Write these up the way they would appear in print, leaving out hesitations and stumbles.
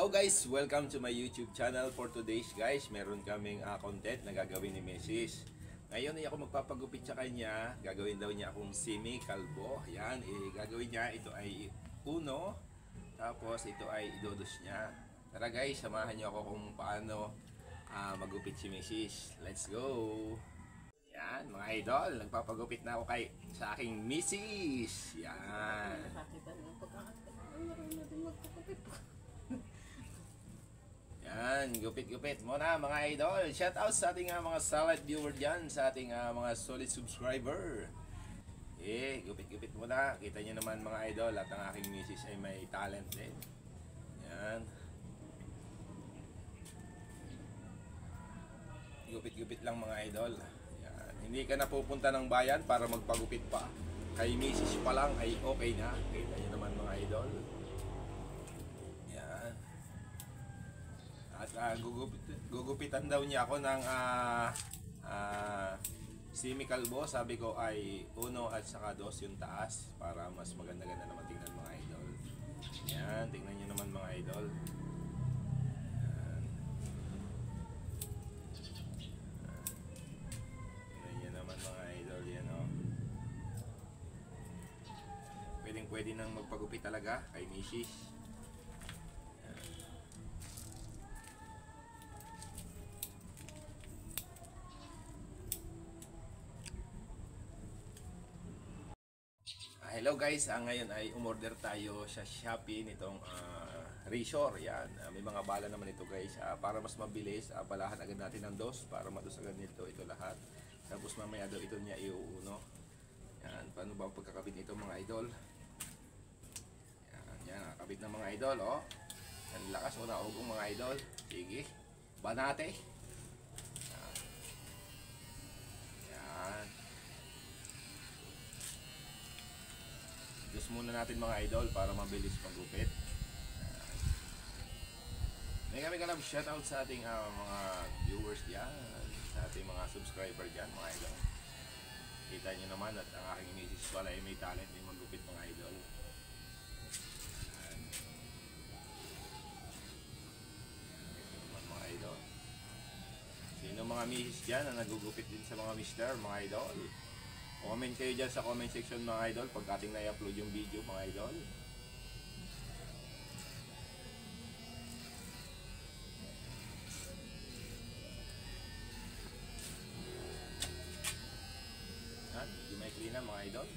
Hello guys! Welcome to my YouTube channel. For today's guys, meron kaming content na gagawin ni Mrs. Ngayon ay ako magpapagupit sa kanya. Gagawin daw niya akong semi-kalbo. Yan, gagawin niya. Ito ay uno. Tapos ito ay idodos niya. Tara guys, samahan niyo ako kung paano magupit si Mrs. Let's go! Yan, mga idol. Nagpapagupit na ako sa aking Mrs. Yan. Yan, gupit-gupit muna mga idol. Shout out sa ating mga solid viewer dyan, sa ating mga solid subscriber. Gupit-gupit muna. Kita nyo naman mga idol, at ang aking misis ay may talent din. Yan. Gupit-gupit lang mga idol. Yan. Hindi ka na pupunta ng bayan para magpagupit pa. Kay misis pa lang ay okay na. Kita nyo naman mga idol. Yan. At gugupitan daw niya ako ng semi-kalbo. Sabi ko ay uno at saka dos yung taas para mas maganda-ganda naman tingnan mga idol. Yan, tingnan nyo naman mga idol. Yan. Tingnan nyo naman mga idol. Yan o. Pwede nang magpagupit talaga kay misis. Hello guys, ngayon ay umorder tayo sa Shopee nitong razor. Yan, may mga bala naman ito guys. Para mas mabilis, balahan agad natin ng dos para mados agad nito ito lahat. Tapos mamaya daw ito niya iuuno. Yan, paano ba ang pagkakabit nito mga idol? Yan, kakabit ng mga idol, oh. Yan, lakas mo na ugong mga idol. Sige, banate. Yan. Just muna natin mga idol para mabilis magupit. May kami ka lang shoutout sa ating mga viewers diyan, sa ating mga subscriber diyan mga idol. Kita nyo naman at ang aking misis pala ay may talent din magupit mga idol. Mga idol. Sino mga misis diyan na nagugupit din sa mga mister mga idol? Comment kayo dyan sa comment section mga idol pag ating na-upload yung video mga idol. Yan, medyo may clean na mga idol.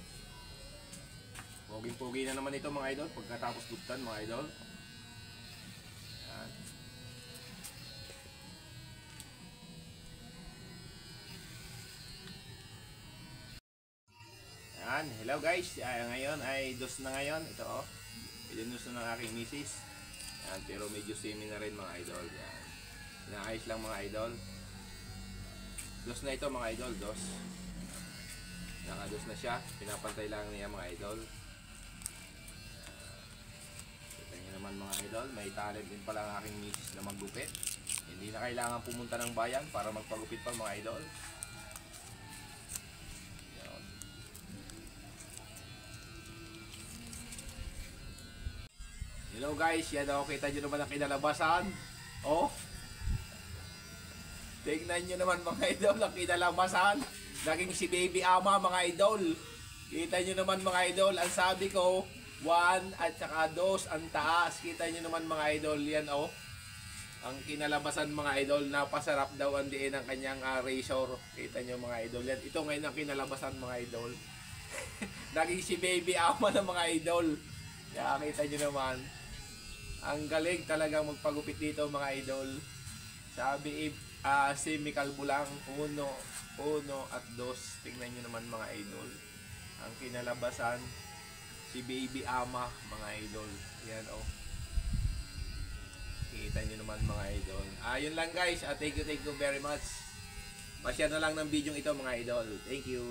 Poging-pogi na naman ito mga idol pagkatapos guptan mga idol. Yan. Yan, hello guys. Ngayon ay dos na ngayon. Ito oh. Pinus na ng aking misis. Yan, pero medyo semi na rin mga idol. Yan. Inaayos lang mga idol. Dos na ito mga idol, dos. Nakados na siya. Pinapantay lang niya mga idol. Kita nyo naman mga idol. May talent din pala ang aking misis na maggupit. Hindi na kailangan pumunta ng bayan para magpagupit pa mga idol. Hello guys, yan ako, kita nyo naman ang kinalabasan. Oh, tignan nyo naman mga idol ang kinalabasan. Naging si baby ama mga idol. Kita nyo naman mga idol, ang sabi ko 1 at saka 2 ang taas. Kita nyo naman mga idol, yan oh. Ang kinalabasan mga idol, napasarap daw ang diin ng kanyang razor. Kita nyo mga idol, yan. Ito ngayon ang kinalabasan mga idol. Naging si baby ama ng mga idol. Kaya kita nyo naman. Ang galing talagang magpagupit dito mga idol. Sabi semi-kalbo lang, uno at dos. Tingnan nyo naman mga idol. Ang kinalabasan, si baby ama mga idol. Yan oh. Kita nyo naman mga idol. Yun lang guys. Thank you very much. Pa-share na lang ng video ito mga idol. Thank you.